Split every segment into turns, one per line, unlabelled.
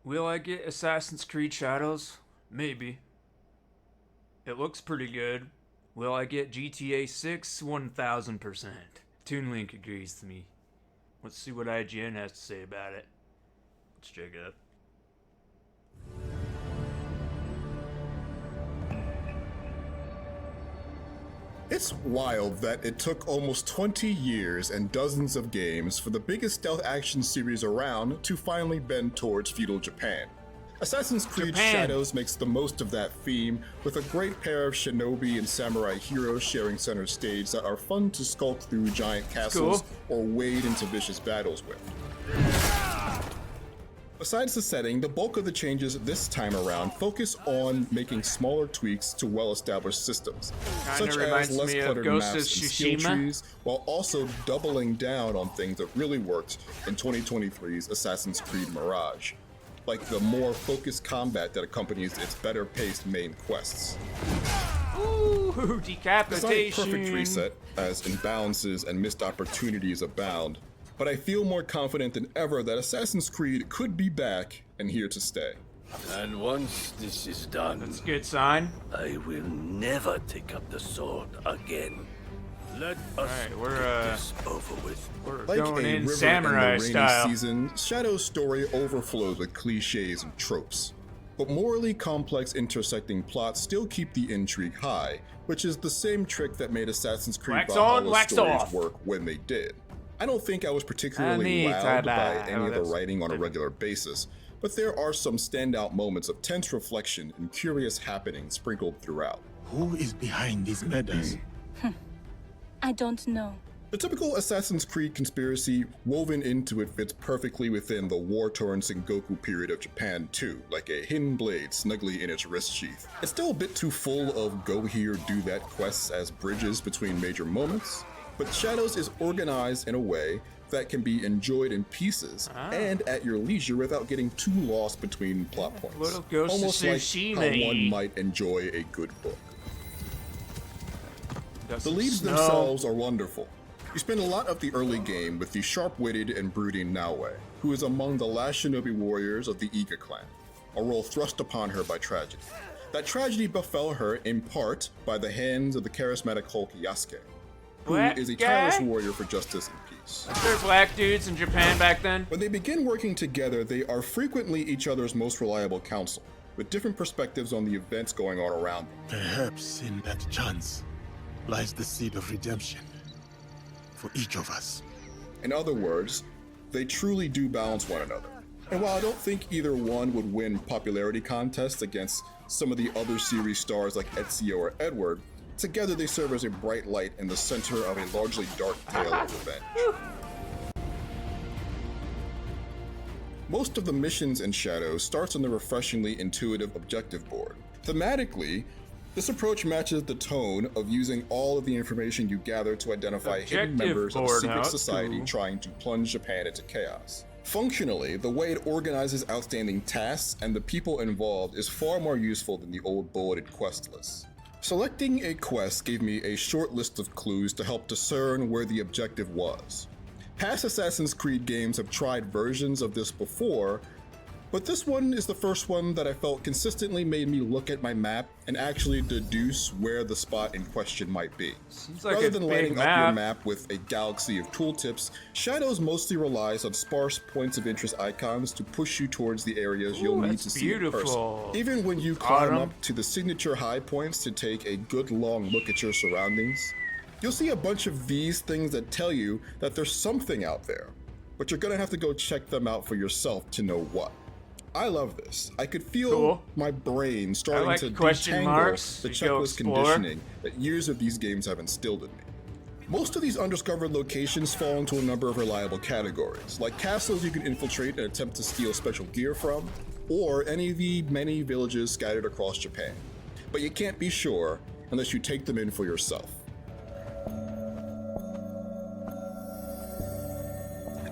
Will I get Assassin's Creed Shadows? Maybe. It looks pretty good. Will I get GTA 6? 1000%. Toon Link agrees to me. Let's see what IGN has to say about it. Let's check it out.
It's wild that it took almost 20 years and dozens of games for the biggest stealth action series around to finally bend towards feudal Japan. Assassin's Creed Shadows makes the most of that theme with a great pair of shinobi and samurai heroes sharing center stage that are fun to skulk through giant castles or wade into vicious battles with. Besides the setting, the bulk of the changes this time around focus on making smaller tweaks to well-established systems, such as less cluttered maps and skill trees, while also doubling down on things that really worked in 2023's Assassin's Creed Mirage, like the more focused combat that accompanies its better-paced main quests.
Ooh, decapitation!
It's not a perfect reset, as imbalances and missed opportunities abound, but I feel more confident than ever that Assassin's Creed could be back and here to stay.
And once this is done,
that's a good sign.
I will never take up the sword again. Let us get this over with.
We're
like
going
a
in
river
samurai
in the rainy
style.
season, Shadow's story overflows with cliches and tropes. But morally complex intersecting plots still keep the intrigue high, which is the same trick that made Assassin's Creed Valhalla's stories work when they did. I don't think I was particularly wowed by any of the writing on a regular basis, but there are some standout moments of tense reflection and curious happenings sprinkled throughout.
Who is behind these murders?
I don't know.
The typical Assassin's Creed conspiracy woven into it fits perfectly within the war-torn Sengoku period of Japan too, like a hidden blade snugly in its wrist sheath. It's still a bit too full of go here, do that quests as bridges between major moments, but Shadows is organized in a way that can be enjoyed in pieces and at your leisure without getting too lost between plot points. Almost like how one might enjoy a good book. The leads themselves are wonderful. You spend a lot of the early game with the sharp-witted and brooding Naoe, who is among the last shinobi warriors of the Iga clan, a role thrust upon her by tragedy. That tragedy befell her in part by the hands of the charismatic Hulk Yasuke, who is a tireless warrior for justice and peace.
Are there black dudes in Japan back then?
When they begin working together, they are frequently each other's most reliable counsel, with different perspectives on the events going on around them.
Perhaps in that chance lies the seed of redemption for each of us.
In other words, they truly do balance one another. And while I don't think either one would win popularity contests against some of the other series stars like Ezio or Edward, together they serve as a bright light in the center of a largely dark tale of revenge. Most of the missions in Shadows starts on the refreshingly intuitive objective board. Thematically, this approach matches the tone of using all of the information you gather to identify hidden members of a secret society trying to plunge Japan into chaos. Functionally, the way it organizes outstanding tasks and the people involved is far more useful than the old bulleted quest lists. Selecting a quest gave me a short list of clues to help discern where the objective was. Past Assassin's Creed games have tried versions of this before, but this one is the first one that I felt consistently made me look at my map and actually deduce where the spot in question might be. Rather than lighting up your map with a galaxy of tooltips, Shadows mostly relies on sparse points of interest icons to push you towards the areas you'll need to see in person. Even when you climb up to the signature high points to take a good long look at your surroundings, you'll see a bunch of these things that tell you that there's something out there, but you're gonna have to go check them out for yourself to know what. I love this. I could feel my brain starting to detangle the checklist conditioning that years of these games have instilled in me. Most of these undiscovered locations fall into a number of reliable categories, like castles you can infiltrate and attempt to steal special gear from, or any of the many villages scattered across Japan. But you can't be sure unless you take them in for yourself.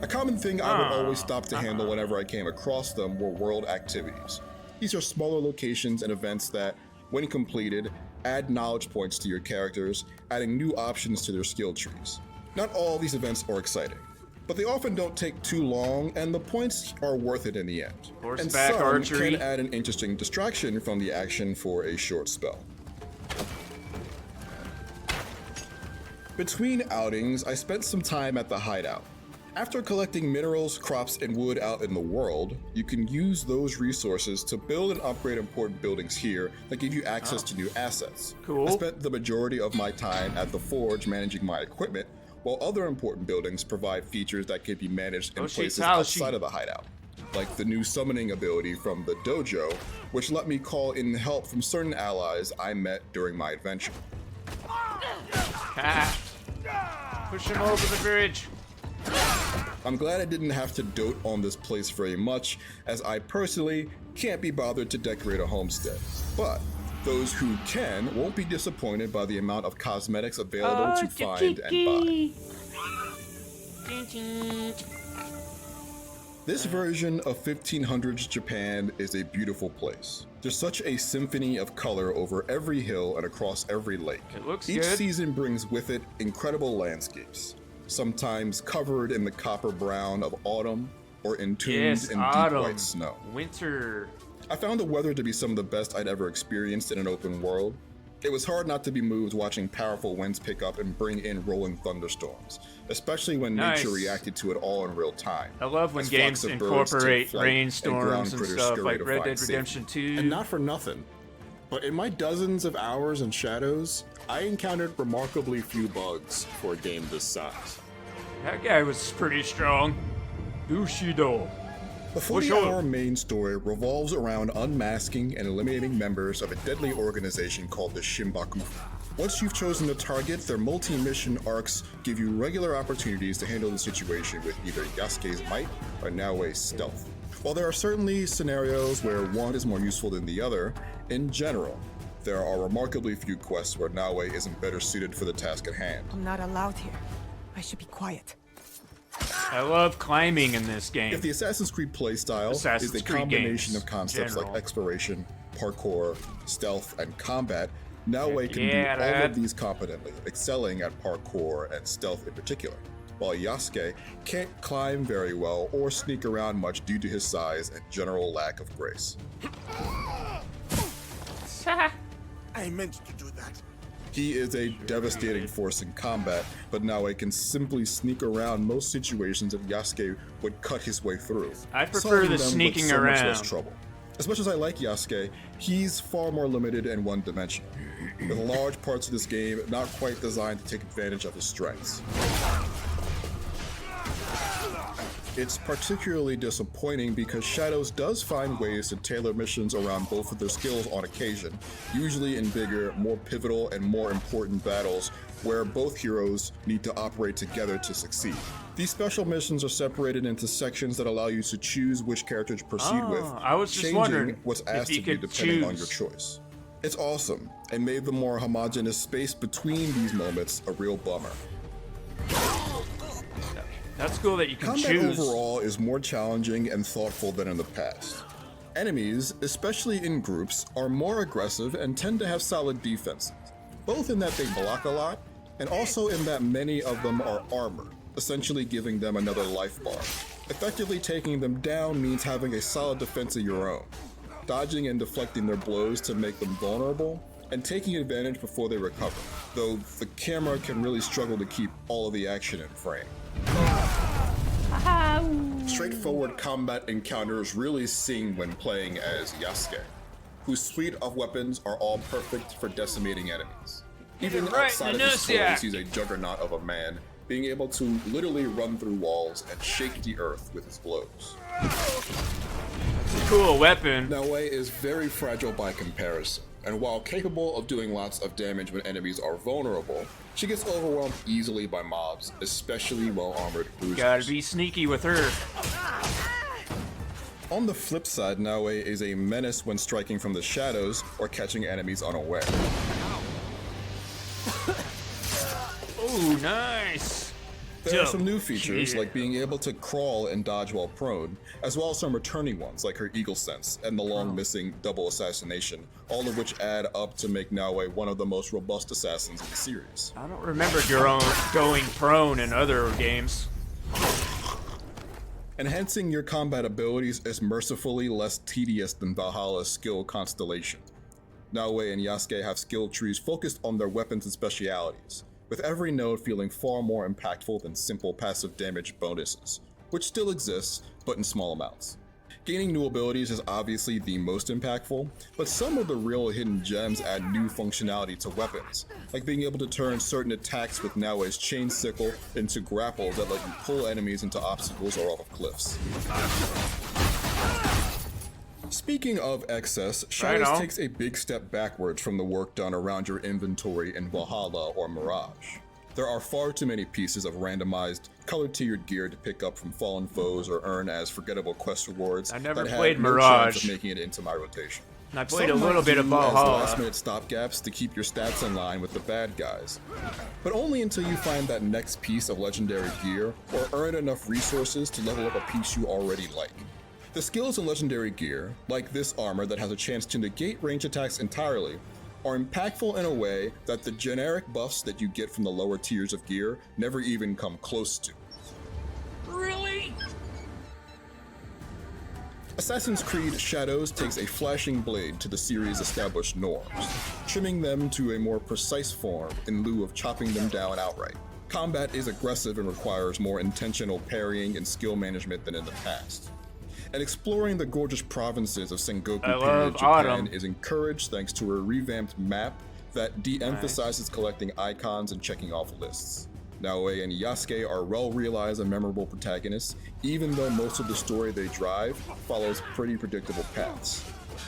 A common thing I would always stop to handle whenever I came across them were world activities. These are smaller locations and events that, when completed, add knowledge points to your characters, adding new options to their skill trees. Not all these events are exciting. but they often don't take too long, and the points are worth it in the end. And
Horseback
some
archery.
can add an interesting distraction from the action for a short spell. Between outings, I spent some time at the hideout. After collecting minerals, crops, and wood out in the world, you can use those resources to build and upgrade important buildings here that give you access to new assets.
Cool.
I spent the majority of my time at the forge managing my equipment, while other important buildings provide features that can be managed in places outside of the hideout, like the new summoning ability from the dojo, which let me call in help from certain allies I met during my adventure.
Push him over the bridge.
I'm glad I didn't have to dote on this place very much, as I personally can't be bothered to decorate a homestead. But those who can won't be disappointed by the amount of cosmetics available to find and buy. This version of 1500s Japan is a beautiful place. There's such a symphony of color over every hill and across every lake.
It looks
Each
good.
season brings with it incredible landscapes, sometimes covered in the copper brown of autumn or entombed
Yes,
in
autumn.
deep white snow.
Winter.
I found the weather to be some of the best I'd ever experienced in an open world. It was hard not to be moved watching powerful winds pick up and bring in rolling thunderstorms, especially when
Nice.
nature reacted to it all in real time.
I love when
As
games
flocks of birds take
incorporate
flight and
rainstorms
ground
and
critters
stuff
scurry
like
to
Red
find
Dead
safety.
Redemption 2.
And not for nothing, but in my dozens of hours in Shadows, I encountered remarkably few bugs for a game this size.
That guy was pretty strong. Bushido.
The 40-hour main story revolves around unmasking and eliminating members of a deadly organization called the Shimbaku. Once you've chosen the target, their multi-mission arcs give you regular opportunities to handle the situation with either Yasuke's might or Naoe's stealth. While there are certainly scenarios where one is more useful than the other, in general, there are remarkably few quests where Naoe isn't better suited for the task at hand.
I'm not allowed here. I should be quiet.
I love climbing in this game.
If the Assassin's Creed playstyle
Assassin's
is a
Creed
combination
games,
of concepts
general.
like exploration, parkour, stealth, and combat, Naoe can
yeah,
do all
lad.
of these competently, excelling at parkour and stealth in particular, while Yasuke can't climb very well or sneak around much due to his size and general lack of grace.
I meant to do that.
He is a devastating force in combat, but Naoe can simply sneak around most situations that Yasuke would cut his way through.
I prefer
solving
the
them with
sneaking
so much less
around.
trouble. As much as I like Yasuke, he's far more limited and one-dimensional, with large parts of this game not quite designed to take advantage of his strengths. It's particularly disappointing because Shadows does find ways to tailor missions around both of their skills on occasion, usually in bigger, more pivotal, and more important battles where both heroes need to operate together to succeed. These special missions are separated into sections that allow you to choose which character to proceed with,
I was just
changing
wondering
what's
if
asked
you
of you
could
depending on your
choose.
choice. It's awesome, and made the more homogeneous space between these moments a real bummer.
That's cool that you can
Combat
choose.
overall is more challenging and thoughtful than in the past. Enemies, especially in groups, are more aggressive and tend to have solid defenses, both in that they block a lot, and also in that many of them are armored, essentially giving them another life bar. Effectively taking them down means having a solid defense of your own, dodging and deflecting their blows to make them vulnerable, and taking advantage before they recover, though the camera can really struggle to keep all of the action in frame. Straightforward combat encounters really sing when playing as Yasuke, whose suite of weapons are all perfect for decimating enemies. Even
right
outside
in
of
the
his
nose,
toys, he's a juggernaut of a man, being able to literally run through walls and shake the earth with his blows.
Cool weapon.
Naoe is very fragile by comparison, and while capable of doing lots of damage when enemies are vulnerable, she gets overwhelmed easily by mobs, especially well-armored bruisers.
Gotta be sneaky with her.
On the flip side, Naoe is a menace when striking from the shadows or catching enemies unaware.
Oh, nice.
There are some new
Double
features,
kill.
like being able to crawl and dodge while prone, as well as some returning ones, like her Eagle Sense and the long-missing Double Assassination, all of which add up to make Naoe one of the most robust assassins in the series.
I don't remember going prone in other games.
Enhancing your combat abilities is mercifully less tedious than Valhalla's skill constellation. Naoe and Yasuke have skill trees focused on their weapons and specialities, with every node feeling far more impactful than simple passive damage bonuses, which still exists, but in small amounts. Gaining new abilities is obviously the most impactful, but some of the real hidden gems add new functionality to weapons, like being able to turn certain attacks with Naoe's chain sickle into grapples that let you pull enemies into obstacles or off of cliffs. Speaking of excess, Shadows takes a big step backwards from the work done around your inventory in Valhalla or Mirage. There are far too many pieces of randomized, color-tiered gear to pick up from fallen foes or earn as forgettable quest rewards.
I never
that
played
have no
Mirage.
chance of making it into my rotation.
I played
Some
a little
might
bit of
do as
Valhalla.
last-minute stopgaps to keep your stats in line with the bad guys, but only until you find that next piece of legendary gear or earn enough resources to level up a piece you already like. The skills in legendary gear, like this armor that has a chance to negate range attacks entirely, are impactful in a way that the generic buffs that you get from the lower tiers of gear never even come close to.
Really?
Assassin's Creed Shadows takes a flashing blade to the series' established norms, trimming them to a more precise form in lieu of chopping them down outright. Combat is aggressive and requires more intentional parrying and skill management than in the past. And exploring the gorgeous provinces of Sengoku period Japan is encouraged thanks to a revamped map that de-emphasizes collecting icons and checking off lists. Naoe and Yasuke are well-realized and memorable protagonists, even though most of the story they drive follows pretty predictable paths.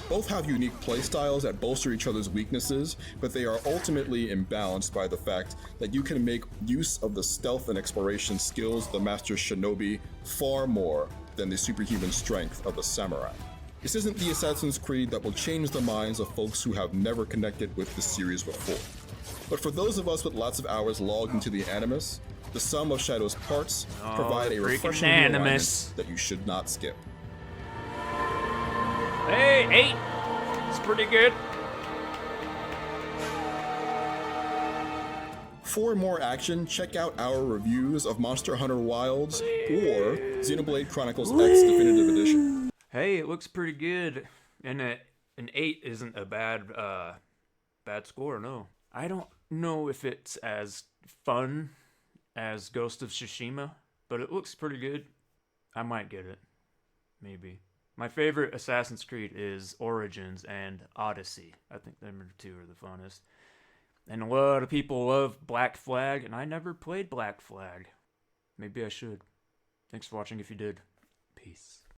Both have unique playstyles that bolster each other's weaknesses, but they are ultimately imbalanced by the fact that you can make use of the stealth and exploration skills of the master shinobi far more than the superhuman strength of the samurai. This isn't the Assassin's Creed that will change the minds of folks who have never connected with the series before. But for those of us with lots of hours logged into the Animus, the sum of Shadow's parts provide a refreshing alignment that you should not skip.
Hey, 8! It's pretty good.
For more action, check out our reviews of Monster Hunter Wilds or Xenoblade Chronicles X Definitive Edition.
Hey, it looks pretty good. And an 8 isn't a bad score, no. I don't know if it's as fun as Ghost of Tsushima, but it looks pretty good. I might get it. Maybe. My favorite Assassin's Creed is Origins and Odyssey. I think them two are the funnest. And a lot of people love Black Flag, and I never played Black Flag. Maybe I should. Thanks for watching if you did. Peace.